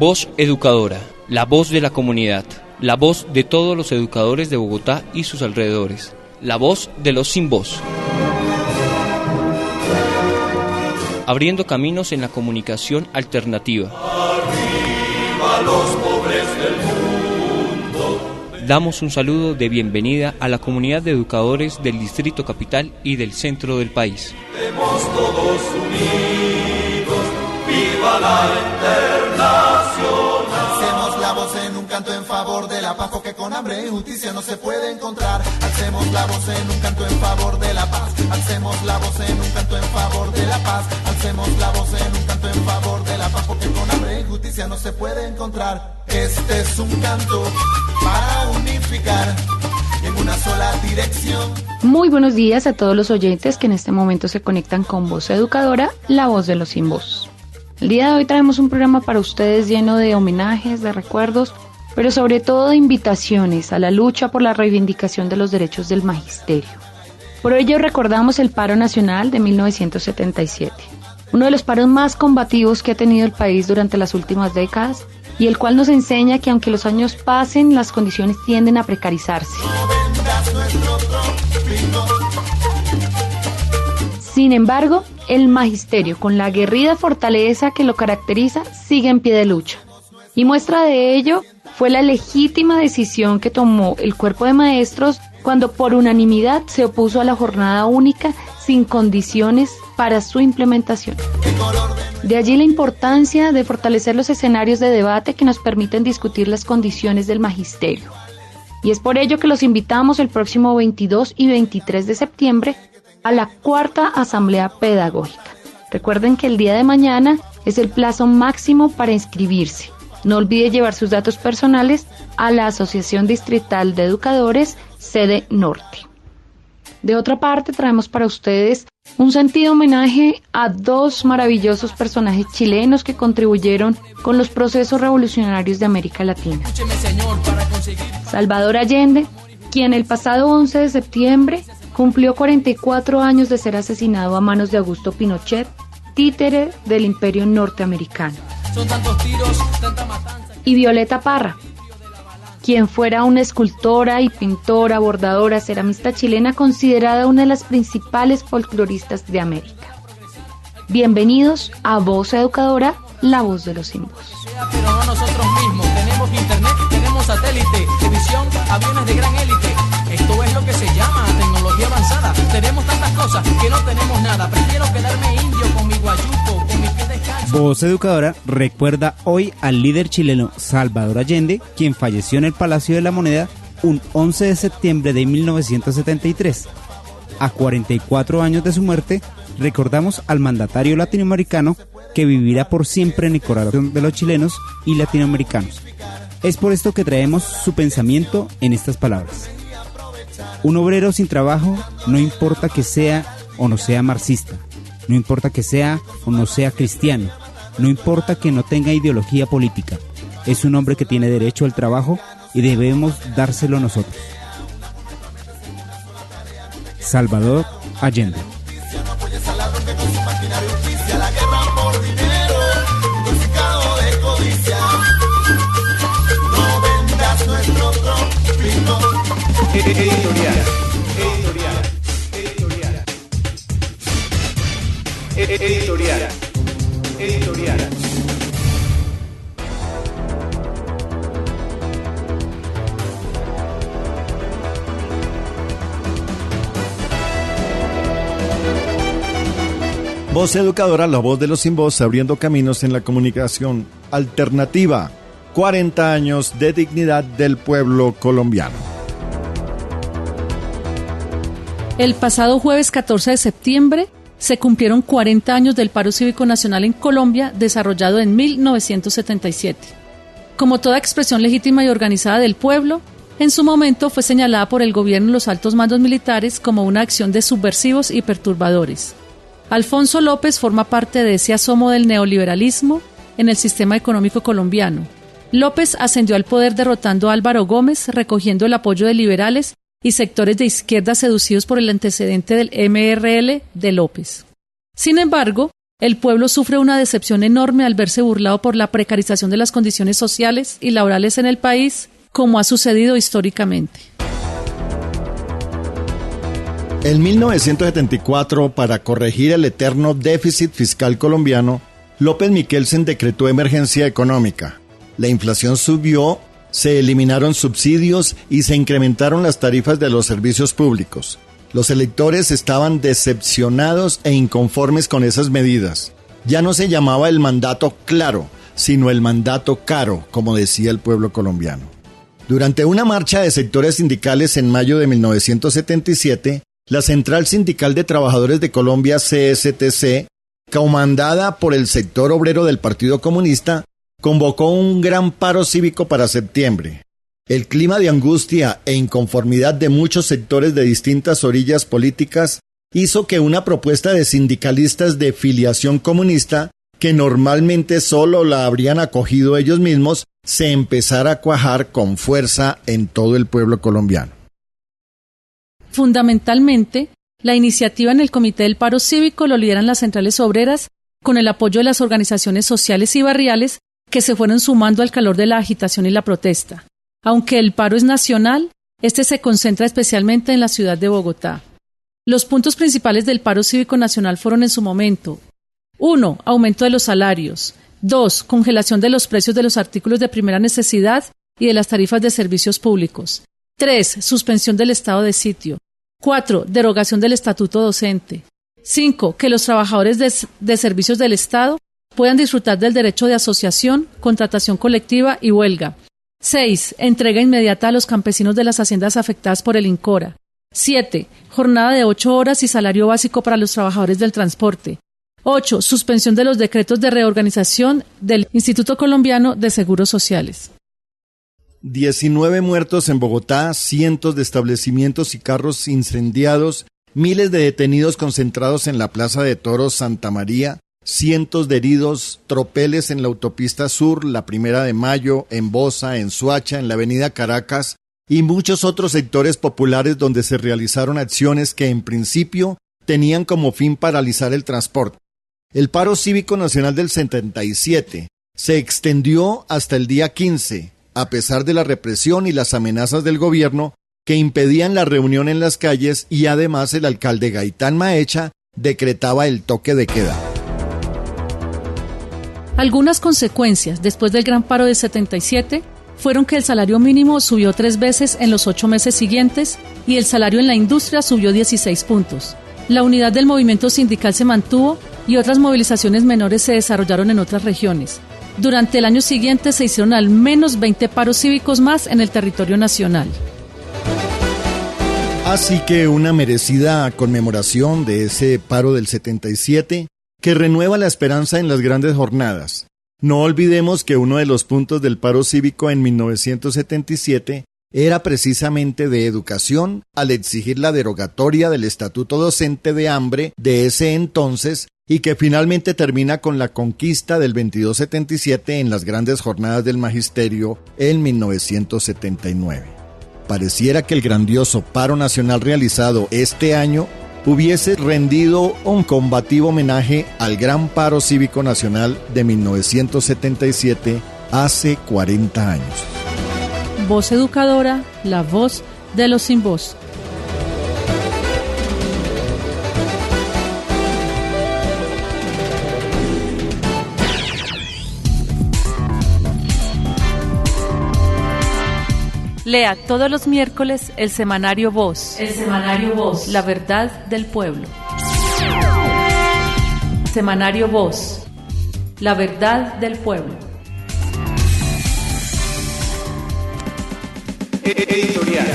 Voz Educadora, la voz de la comunidad, la voz de todos los educadores de Bogotá y sus alrededores, la voz de los sin voz. Abriendo caminos en la comunicación alternativa. Arriba los pobres del mundo. Damos un saludo de bienvenida a la comunidad de educadores del Distrito Capital y del centro del país. Estemos todos unidos, viva la Internacional. Alcemos la voz en un canto en favor de la paz, porque con hambre y justicia no se puede encontrar. Alcemos la voz en un canto en favor de la paz. Alcemos la voz en un canto en favor de la paz. Alcemos la voz en un canto en favor de la paz, porque con hambre y justicia no se puede encontrar. Este es un canto para unificar en una sola dirección. Muy buenos días a todos los oyentes que en este momento se conectan con Voz Educadora, la voz de los sin voz. El día de hoy traemos un programa para ustedes lleno de homenajes, de recuerdos, pero sobre todo de invitaciones a la lucha por la reivindicación de los derechos del magisterio. Por ello recordamos el paro nacional de 1977, uno de los paros más combativos que ha tenido el país durante las últimas décadas y el cual nos enseña que aunque los años pasen, las condiciones tienden a precarizarse. Sin embargo, el magisterio, con la aguerrida fortaleza que lo caracteriza, sigue en pie de lucha. Y muestra de ello fue la legítima decisión que tomó el cuerpo de maestros cuando por unanimidad se opuso a la jornada única sin condiciones para su implementación. De allí la importancia de fortalecer los escenarios de debate que nos permiten discutir las condiciones del magisterio. Y es por ello que los invitamos el próximo 22 y 23 de septiembre a la cuarta Asamblea Pedagógica. Recuerden que el día de mañana es el plazo máximo para inscribirse. No olvide llevar sus datos personales a la Asociación Distrital de Educadores, sede Norte. De otra parte, traemos para ustedes un sentido homenaje a dos maravillosos personajes chilenos que contribuyeron con los procesos revolucionarios de América Latina. Salvador Allende, quien el pasado 11 de septiembre cumplió 44 años de ser asesinado a manos de Augusto Pinochet, títere del imperio norteamericano. Y Violeta Parra, quien fuera una escultora y pintora, bordadora, ceramista chilena, considerada una de las principales folcloristas de América. Bienvenidos a Voz Educadora, la voz de los sin voz. Pero no nosotros mismos, tenemos internet, tenemos satélite, televisión, aviones de gran élite. Esto es lo que se llama tecnología avanzada. Tenemos tantas cosas que no tenemos nada. Prefiero quedarme indio con mi guayuco, con mis pies descalzos. Voz Educadora recuerda hoy al líder chileno Salvador Allende, quien falleció en el Palacio de la Moneda un 11 de septiembre de 1973. A 44 años de su muerte, recordamos al mandatario latinoamericano que vivirá por siempre en el corazón de los chilenos y latinoamericanos. Es por esto que traemos su pensamiento en estas palabras. Un obrero sin trabajo, no importa que sea o no sea marxista, no importa que sea o no sea cristiano, no importa que no tenga ideología política, es un hombre que tiene derecho al trabajo y debemos dárselo nosotros. Salvador Allende. Editorial. Voz Educadora, la voz de los sin voz, abriendo caminos en la comunicación alternativa. 40 años de dignidad del pueblo colombiano. El pasado jueves 14 de septiembre se cumplieron 40 años del paro cívico nacional en Colombia, desarrollado en 1977. Como toda expresión legítima y organizada del pueblo, en su momento fue señalada por el gobierno y los altos mandos militares como una acción de subversivos y perturbadores. Alfonso López forma parte de ese asomo del neoliberalismo en el sistema económico colombiano. López ascendió al poder derrotando a Álvaro Gómez, recogiendo el apoyo de liberales y sectores de izquierda seducidos por el antecedente del MRL de López. Sin embargo, El pueblo sufre una decepción enorme al verse burlado por la precarización de las condiciones sociales y laborales en el país, como ha sucedido históricamente. En 1974, para corregir el eterno déficit fiscal colombiano, López Miquelsen decretó emergencia económica. La inflación subió, se eliminaron subsidios y se incrementaron las tarifas de los servicios públicos. Los electores estaban decepcionados e inconformes con esas medidas. Ya no se llamaba el mandato claro, sino el mandato caro, como decía el pueblo colombiano. Durante una marcha de sectores sindicales en mayo de 1977, la Central Sindical de Trabajadores de Colombia, CSTC, comandada por el sector obrero del Partido Comunista, convocó un gran paro cívico para septiembre. El clima de angustia e inconformidad de muchos sectores de distintas orillas políticas hizo que una propuesta de sindicalistas de filiación comunista, que normalmente solo la habrían acogido ellos mismos, se empezara a cuajar con fuerza en todo el pueblo colombiano. Fundamentalmente, la iniciativa en el Comité del Paro Cívico lo lideran las centrales obreras con el apoyo de las organizaciones sociales y barriales que se fueron sumando al calor de la agitación y la protesta. Aunque el paro es nacional, este se concentra especialmente en la ciudad de Bogotá. Los puntos principales del paro cívico nacional fueron en su momento: 1. Aumento de los salarios. 2. Congelación de los precios de los artículos de primera necesidad y de las tarifas de servicios públicos. 3. Suspensión del estado de sitio. 4. Derogación del estatuto docente. 5. Que los trabajadores de servicios del Estado puedan disfrutar del derecho de asociación, contratación colectiva y huelga. 6. Entrega inmediata a los campesinos de las haciendas afectadas por el INCORA. 7. Jornada de 8 horas y salario básico para los trabajadores del transporte. 8. Suspensión de los decretos de reorganización del Instituto Colombiano de Seguros Sociales. 19 muertos en Bogotá, cientos de establecimientos y carros incendiados, miles de detenidos concentrados en la Plaza de Toros Santa María, cientos de heridos, tropeles en la autopista sur, la 1 de Mayo, en Bosa, en Soacha, en la avenida Caracas y muchos otros sectores populares donde se realizaron acciones que en principio tenían como fin paralizar el transporte. El paro cívico nacional del 77 se extendió hasta el día 15, a pesar de la represión y las amenazas del gobierno que impedían la reunión en las calles, y además el alcalde Gaitán Maecha decretaba el toque de queda. Algunas consecuencias después del gran paro del 77 fueron que el salario mínimo subió 3 veces en los 8 meses siguientes y el salario en la industria subió 16 puntos. La unidad del movimiento sindical se mantuvo y otras movilizaciones menores se desarrollaron en otras regiones. Durante el año siguiente se hicieron al menos 20 paros cívicos más en el territorio nacional. Así que una merecida conmemoración de ese paro del 77 que renueva la esperanza en las grandes jornadas. No olvidemos que uno de los puntos del paro cívico en 1977 era precisamente de educación, al exigir la derogatoria del estatuto docente de hambre de ese entonces, y que finalmente termina con la conquista del 2277 en las grandes jornadas del magisterio en 1979. Pareciera que el grandioso paro nacional realizado este año hubiese rendido un combativo homenaje al gran paro cívico nacional de 1977 hace 40 años. Voz educadora, la voz de los sin voz. Lea todos los miércoles el semanario Voz. El semanario Voz. La verdad del pueblo. Semanario Voz. La verdad del pueblo. Editorial.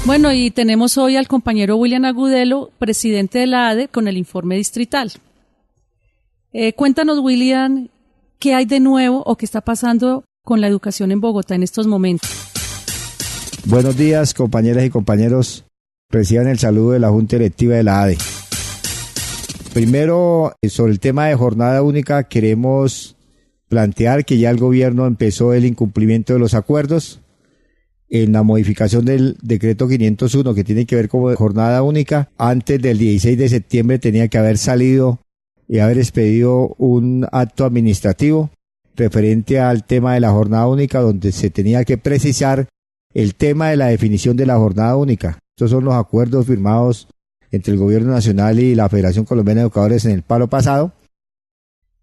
Bueno, y tenemos hoy al compañero William Agudelo, presidente de la ADE, con el informe distrital. Cuéntanos, William, ¿qué hay de nuevo o qué está pasando con la educación en Bogotá en estos momentos? Buenos días, compañeras y compañeros. Reciban el saludo de la Junta Directiva de la ADE. Primero, sobre el tema de jornada única, queremos plantear que ya el gobierno empezó el incumplimiento de los acuerdos en la modificación del decreto 501 que tiene que ver con jornada única. Antes del 16 de septiembre tenía que haber salido y haber expedido un acto administrativo referente al tema de la jornada única, donde se tenía que precisar el tema de la definición de la jornada única. Estos son los acuerdos firmados entre el Gobierno Nacional y la Federación Colombiana de Educadores en el paro pasado.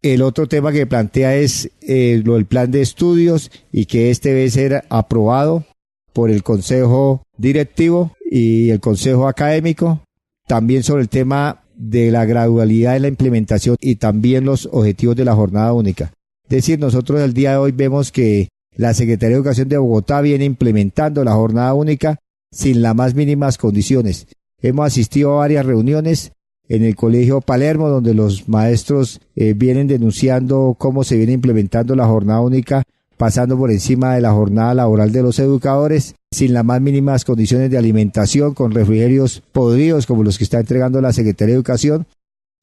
El otro tema que plantea es lo del plan de estudios y que este debe ser aprobado por el Consejo Directivo y el Consejo Académico. También sobre el tema de la gradualidad en la implementación y también los objetivos de la jornada única. Es decir, nosotros el día de hoy vemos que la Secretaría de Educación de Bogotá viene implementando la jornada única sin las más mínimas condiciones. Hemos asistido a varias reuniones en el Colegio Palermo, donde los maestros vienen denunciando cómo se viene implementando la jornada única, pasando por encima de la jornada laboral de los educadores, sin las más mínimas condiciones de alimentación, con refrigerios podridos como los que está entregando la Secretaría de Educación.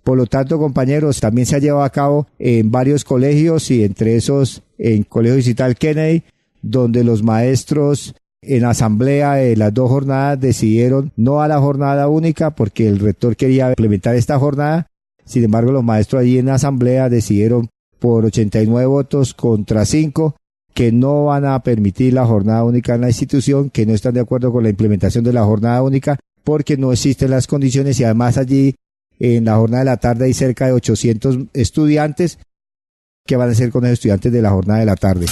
Por lo tanto, compañeros, también se ha llevado a cabo en varios colegios y entre esos en Colegio Distrital Kennedy, donde los maestros en asamblea de las dos jornadas decidieron no a la jornada única porque el rector quería implementar esta jornada. Sin embargo, los maestros allí en asamblea decidieron por 89 votos contra 5 que no van a permitir la jornada única en la institución, que no están de acuerdo con la implementación de la jornada única porque no existen las condiciones y además allí en la jornada de la tarde hay cerca de 800 estudiantes. ¿Qué van a hacer con los estudiantes de la jornada de la tarde?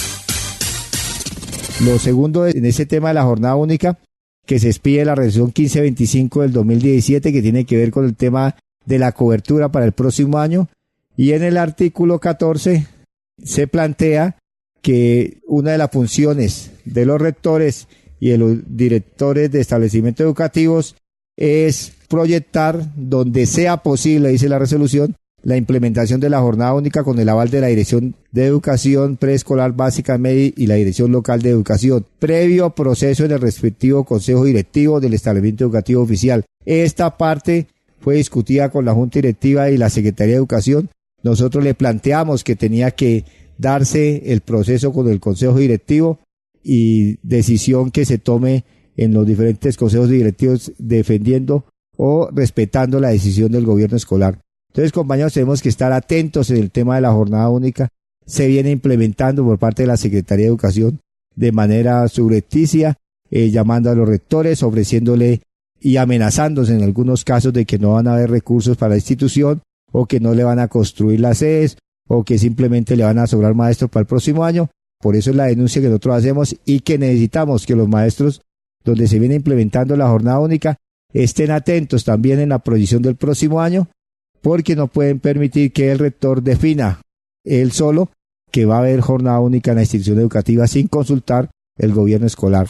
Lo segundo en ese tema de la jornada única, que se expide la resolución 1525 del 2017, que tiene que ver con el tema de la cobertura para el próximo año. Y en el artículo 14 se plantea que una de las funciones de los rectores y de los directores de establecimientos educativos es proyectar donde sea posible, dice la resolución, la implementación de la jornada única con el aval de la Dirección de Educación Preescolar Básica Media y la Dirección Local de Educación, previo proceso en el respectivo Consejo Directivo del Establecimiento Educativo Oficial. Esta parte fue discutida con la Junta Directiva y la Secretaría de Educación. Nosotros le planteamos que tenía que darse el proceso con el Consejo Directivo y decisión que se tome en los diferentes consejos directivos defendiendo o respetando la decisión del gobierno escolar. Entonces, compañeros, tenemos que estar atentos en el tema de la jornada única. Se viene implementando por parte de la Secretaría de Educación de manera subrepticia, llamando a los rectores, ofreciéndole y amenazándose en algunos casos de que no van a haber recursos para la institución o que no le van a construir las sedes o que simplemente le van a sobrar maestros para el próximo año. Por eso es la denuncia que nosotros hacemos y que necesitamos que los maestros, donde se viene implementando la jornada única, estén atentos también en la proyección del próximo año, porque no pueden permitir que el rector defina él solo que va a haber jornada única en la institución educativa sin consultar el gobierno escolar.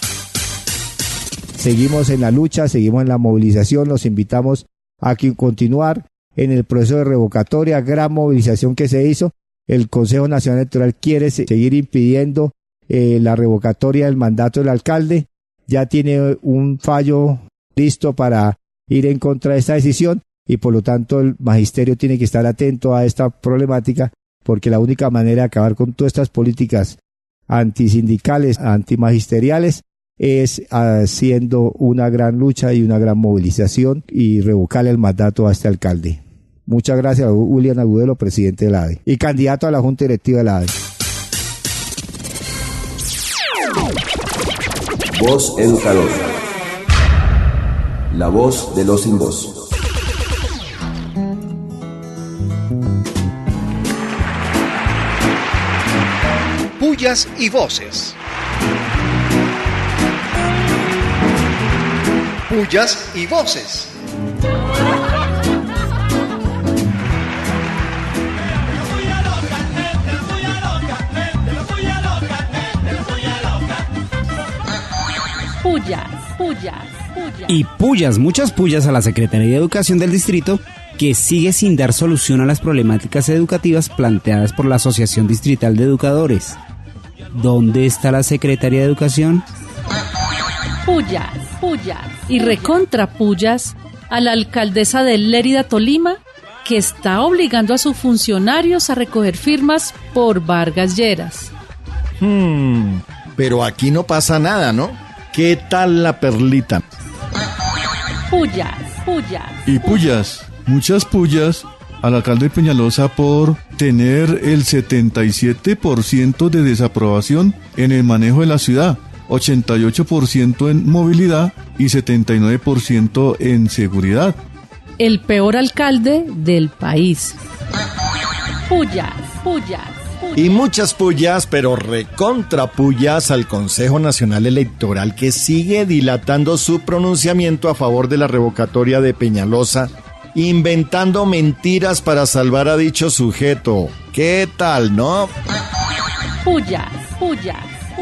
Seguimos en la lucha, seguimos en la movilización, los invitamos a continuar en el proceso de revocatoria, gran movilización que se hizo. El Consejo Nacional Electoral quiere seguir impidiendo la revocatoria del mandato del alcalde, ya tiene un fallo listo para ir en contra de esta decisión. Y por lo tanto el magisterio tiene que estar atento a esta problemática porque la única manera de acabar con todas estas políticas antisindicales, antimagisteriales es haciendo una gran lucha y una gran movilización y revocarle el mandato a este alcalde. Muchas gracias a William Agudelo, presidente de la ADE y candidato a la Junta Directiva de la ADE. Voz Educador. La voz de los sin voz. Pullas y voces. Pullas y voces. Pullas. Y pullas, muchas pullas a la Secretaría de Educación del Distrito, que sigue sin dar solución a las problemáticas educativas planteadas por la Asociación Distrital de Educadores. ¿Dónde está la Secretaría de Educación? Pullas. Y recontra pullas a la alcaldesa de Lérida, Tolima, que está obligando a sus funcionarios a recoger firmas por Vargas Lleras. Pero aquí no pasa nada, ¿no? ¿Qué tal la perlita? Pullas, pullas. Y pullas, muchas pullas al alcalde Peñalosa por tener el 77% de desaprobación en el manejo de la ciudad, 88% en movilidad y 79% en seguridad. El peor alcalde del país. Pullas, pullas. Y muchas pullas, pero recontra pullas al Consejo Nacional Electoral, que sigue dilatando su pronunciamiento a favor de la revocatoria de Peñalosa, inventando mentiras para salvar a dicho sujeto. ¿Qué tal, no? Pullas, pullas.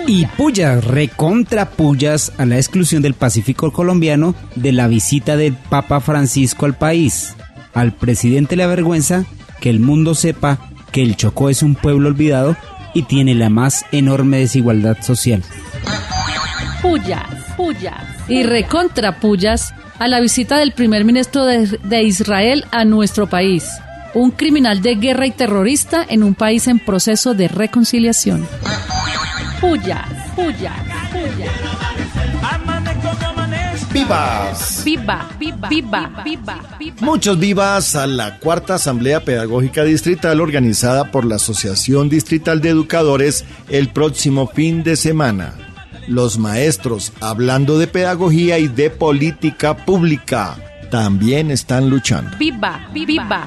Y pullas, recontra pullas a la exclusión del Pacífico colombiano de la visita del Papa Francisco al país. Al presidente le avergüenza que el mundo sepa que el Chocó es un pueblo olvidado y tiene la más enorme desigualdad social. Pullas, pullas. Y recontra pullas a la visita del primer ministro de Israel a nuestro país. Un criminal de guerra y terrorista en un país en proceso de reconciliación. Pullas, pullas, pullas. ¡Vivas! Viva, viva, viva, viva, viva. Muchos vivas a la cuarta Asamblea Pedagógica Distrital organizada por la Asociación Distrital de Educadores el próximo fin de semana. Los maestros, hablando de pedagogía y de política pública, también están luchando. Viva, viva, viva,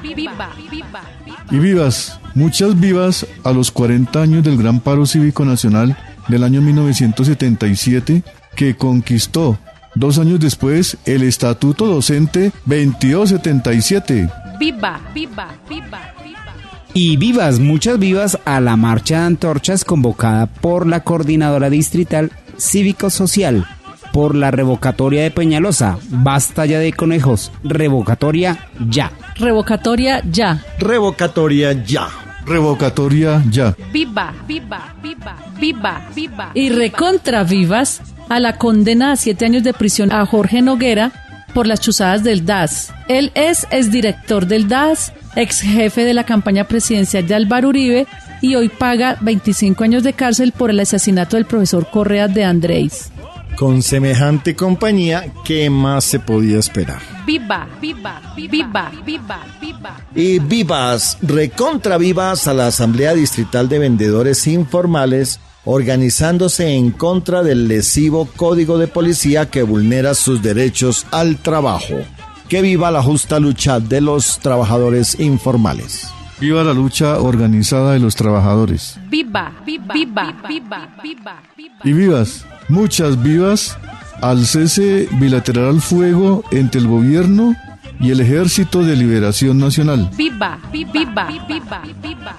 viva. Y vivas, muchas vivas a los 40 años del Gran Paro Cívico Nacional del año 1977, que conquistó 2 años después el Estatuto Docente 2277. Viva, viva, viva, viva. Y vivas, muchas vivas a la marcha de antorchas convocada por la Coordinadora Distrital Cívico-Social por la revocatoria de Peñalosa. Basta ya de conejos, revocatoria ya. Revocatoria ya. Revocatoria ya. Revocatoria ya. Viva, viva, viva, viva, viva. Y recontra vivas a la condena a 7 años de prisión a Jorge Noguera por las chuzadas del DAS. Él es exdirector del DAS, ex jefe de la campaña presidencial de Álvaro Uribe y hoy paga 25 años de cárcel por el asesinato del profesor Correa de Andrés. Con semejante compañía, ¿qué más se podía esperar? Viva, viva, viva, viva, viva. Y vivas, recontra vivas a la Asamblea Distrital de Vendedores Informales, organizándose en contra del lesivo Código de Policía que vulnera sus derechos al trabajo. Que viva la justa lucha de los trabajadores informales. Viva la lucha organizada de los trabajadores. Viva, viva, viva, viva, viva, viva. Y vivas, muchas vivas al cese bilateral al fuego entre el gobierno y el Ejército de Liberación Nacional. Viva, viva, viva, viva, viva.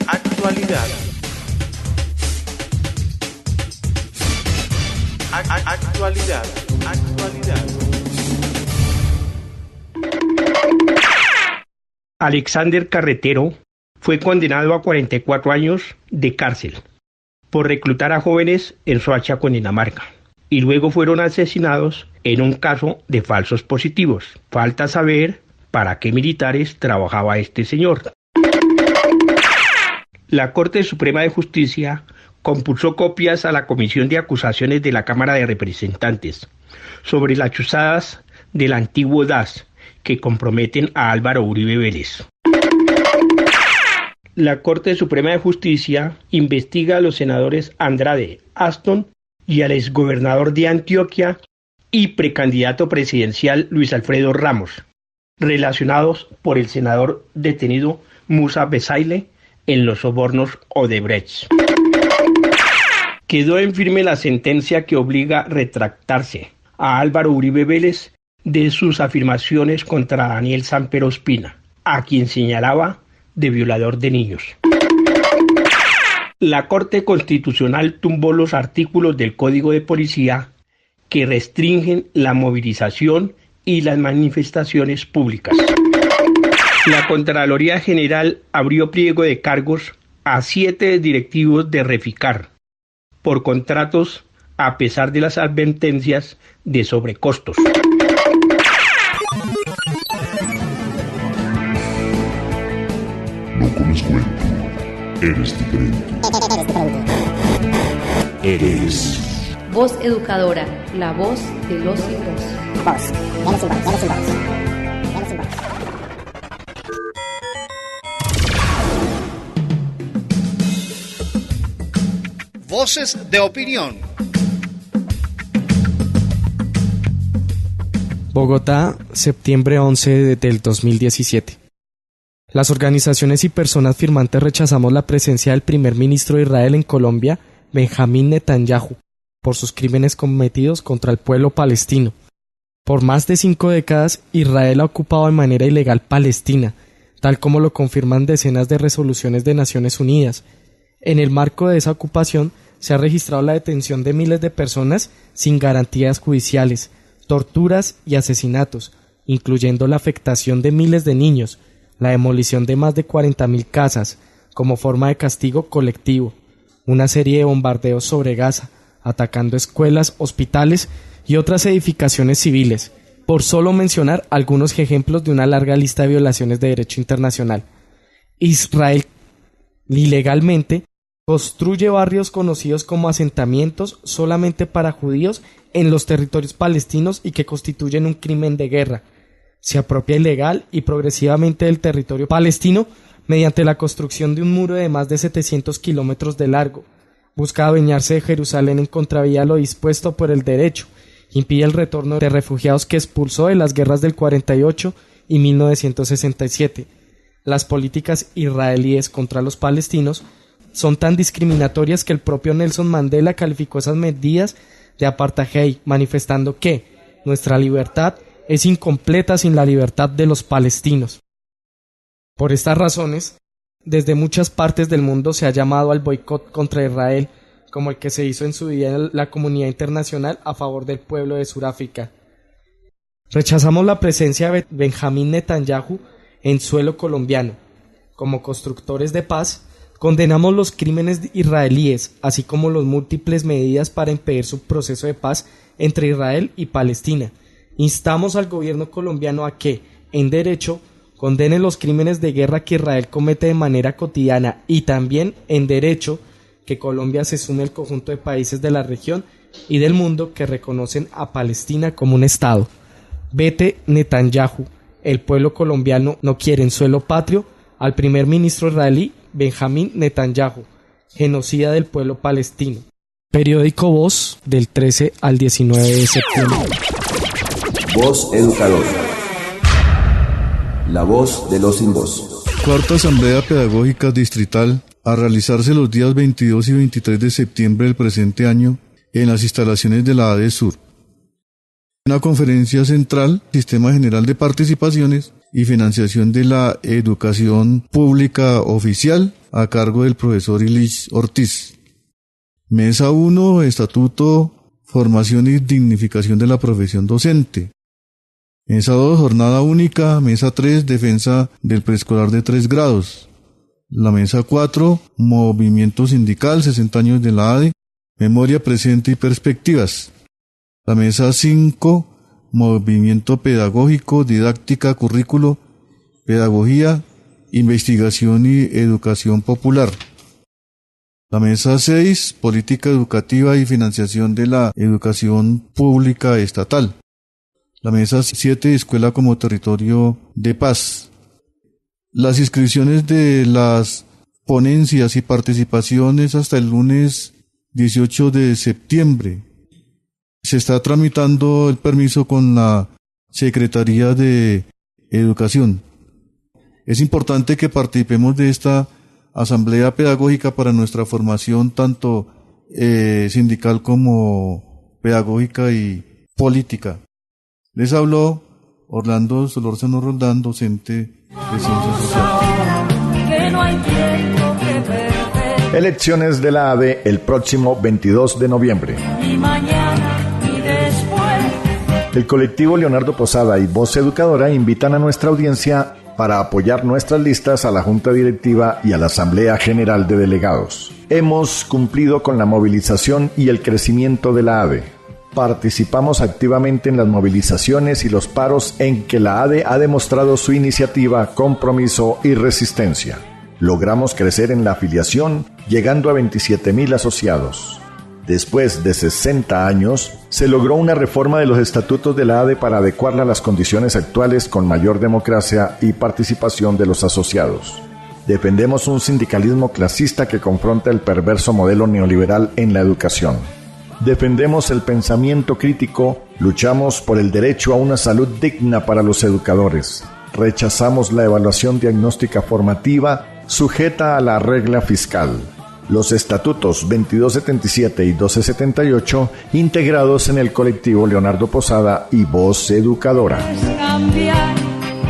Actualidad. Actualidad. Alexander Carretero fue condenado a 44 años de cárcel por reclutar a jóvenes en Soacha, Cundinamarca, y luego fueron asesinados en un caso de falsos positivos. Falta saber para qué militares trabajaba este señor. La Corte Suprema de Justicia compulsó copias a la Comisión de Acusaciones de la Cámara de Representantes sobre las chuzadas del antiguo DAS que comprometen a Álvaro Uribe Vélez. La Corte Suprema de Justicia investiga a los senadores Andrade, Aston y al exgobernador de Antioquia y precandidato presidencial Luis Alfredo Ramos, relacionados por el senador detenido Musa Besaile en los sobornos Odebrecht. Quedó en firme la sentencia que obliga a retractarse a Álvaro Uribe Vélez de sus afirmaciones contra Daniel Samper Ospina, a quien señalaba de violador de niños. La Corte Constitucional tumbó los artículos del Código de Policía que restringen la movilización y las manifestaciones públicas. La Contraloría General abrió pliego de cargos a 7 directivos de Reficar por contratos a pesar de las advertencias de sobrecostos. No comes cuento, eres diferente. Eres Voz Educadora, la voz de los sin voz. Voces de opinión. Bogotá, septiembre 11 del 2017. Las organizaciones y personas firmantes rechazamos la presencia del primer ministro de Israel en Colombia, Benjamín Netanyahu, por sus crímenes cometidos contra el pueblo palestino. Por más de 5 décadas, Israel ha ocupado de manera ilegal Palestina, tal como lo confirman decenas de resoluciones de Naciones Unidas. En el marco de esa ocupación, se ha registrado la detención de miles de personas sin garantías judiciales, torturas y asesinatos, incluyendo la afectación de miles de niños, la demolición de más de 40.000 casas, como forma de castigo colectivo, una serie de bombardeos sobre Gaza, atacando escuelas, hospitales y otras edificaciones civiles, por solo mencionar algunos ejemplos de una larga lista de violaciones de derecho internacional. Israel, ilegalmente, construye barrios conocidos como asentamientos solamente para judíos en los territorios palestinos y que constituyen un crimen de guerra. Se apropia ilegal y progresivamente del territorio palestino mediante la construcción de un muro de más de 700 kilómetros de largo. Busca adueñarse de Jerusalén en contravía a lo dispuesto por el derecho. Impide el retorno de refugiados que expulsó de las guerras del 48 y 1967. Las políticas israelíes contra los palestinos son tan discriminatorias que el propio Nelson Mandela calificó esas medidas de apartheid, manifestando que nuestra libertad es incompleta sin la libertad de los palestinos. Por estas razones, desde muchas partes del mundo se ha llamado al boicot contra Israel, como el que se hizo en su día en la comunidad internacional a favor del pueblo de Sudáfrica. Rechazamos la presencia de Benjamín Netanyahu en suelo colombiano. Como constructores de paz, condenamos los crímenes israelíes, así como las múltiples medidas para impedir su proceso de paz entre Israel y Palestina. Instamos al gobierno colombiano a que, en derecho, condene los crímenes de guerra que Israel comete de manera cotidiana y también, en derecho, que Colombia se sume al conjunto de países de la región y del mundo que reconocen a Palestina como un Estado. Vete Netanyahu. El pueblo colombiano no quiere en suelo patrio al primer ministro israelí Benjamín Netanyahu, genocida del pueblo palestino. Periódico Voz, del 13 al 19 de septiembre. Voz Educadora, la voz de los sin voz. Cuarta Asamblea Pedagógica Distrital, a realizarse los días 22 y 23 de septiembre del presente año en las instalaciones de la ADE Sur. Una conferencia central, Sistema General de Participaciones y Financiación de la Educación Pública Oficial, a cargo del profesor Ilich Ortiz. Mesa 1, Estatuto, Formación y Dignificación de la Profesión Docente. Mesa 2, Jornada Única. Mesa 3, Defensa del Preescolar de 3 grados. La Mesa 4, Movimiento Sindical, 60 años de la ADE, Memoria, Presente y Perspectivas. La Mesa 5, Movimiento Pedagógico, Didáctica, Currículo, Pedagogía, Investigación y Educación Popular. La Mesa 6, Política Educativa y Financiación de la Educación Pública Estatal. La Mesa 7, Escuela como Territorio de Paz. Las inscripciones de las ponencias y participaciones hasta el lunes 18 de septiembre. Se está tramitando el permiso con la Secretaría de Educación. Es importante que participemos de esta asamblea pedagógica para nuestra formación tanto sindical como pedagógica y política. Les habló Orlando Solórzano Roldán, docente de Ciencias Sociales. Elecciones de la ADE el próximo 22 de noviembre. Y mañana y después. El colectivo Leonardo Posada y Voz Educadora invitan a nuestra audiencia para apoyar nuestras listas a la Junta Directiva y a la Asamblea General de Delegados. Hemos cumplido con la movilización y el crecimiento de la ADE. Participamos activamente en las movilizaciones y los paros en que la ADE ha demostrado su iniciativa, compromiso y resistencia. Logramos crecer en la afiliación, llegando a 27.000 asociados. Después de 60 años, se logró una reforma de los estatutos de la ADE para adecuarla a las condiciones actuales con mayor democracia y participación de los asociados. Defendemos un sindicalismo clasista que confronta el perverso modelo neoliberal en la educación. Defendemos el pensamiento crítico, luchamos por el derecho a una salud digna para los educadores. Rechazamos la evaluación diagnóstica formativa sujeta a la regla fiscal. Los estatutos 2277 y 1278, integrados en el colectivo Leonardo Posada y Voz Educadora.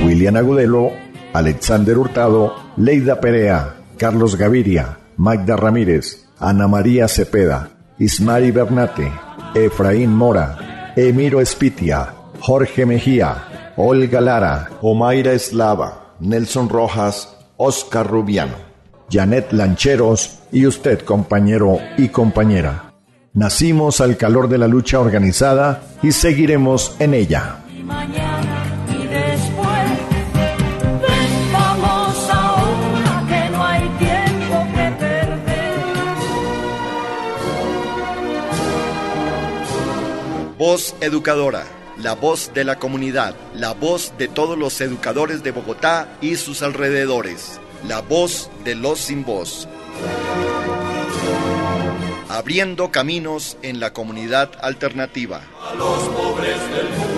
William Agudelo, Alexander Hurtado, Leida Perea, Carlos Gaviria, Magda Ramírez, Ana María Cepeda, Ismari Bernate, Efraín Mora, Emiro Espitia, Jorge Mejía, Olga Lara, Omaira Eslava, Nelson Rojas, Oscar Rubiano, Janet Lancheros y usted, compañero y compañera. Nacimos al calor de la lucha organizada y seguiremos en ella. Voz Educadora, la voz de la comunidad, la voz de todos los educadores de Bogotá y sus alrededores, la voz de los sin voz. Abriendo caminos en la comunidad alternativa. A los pobres del mundo.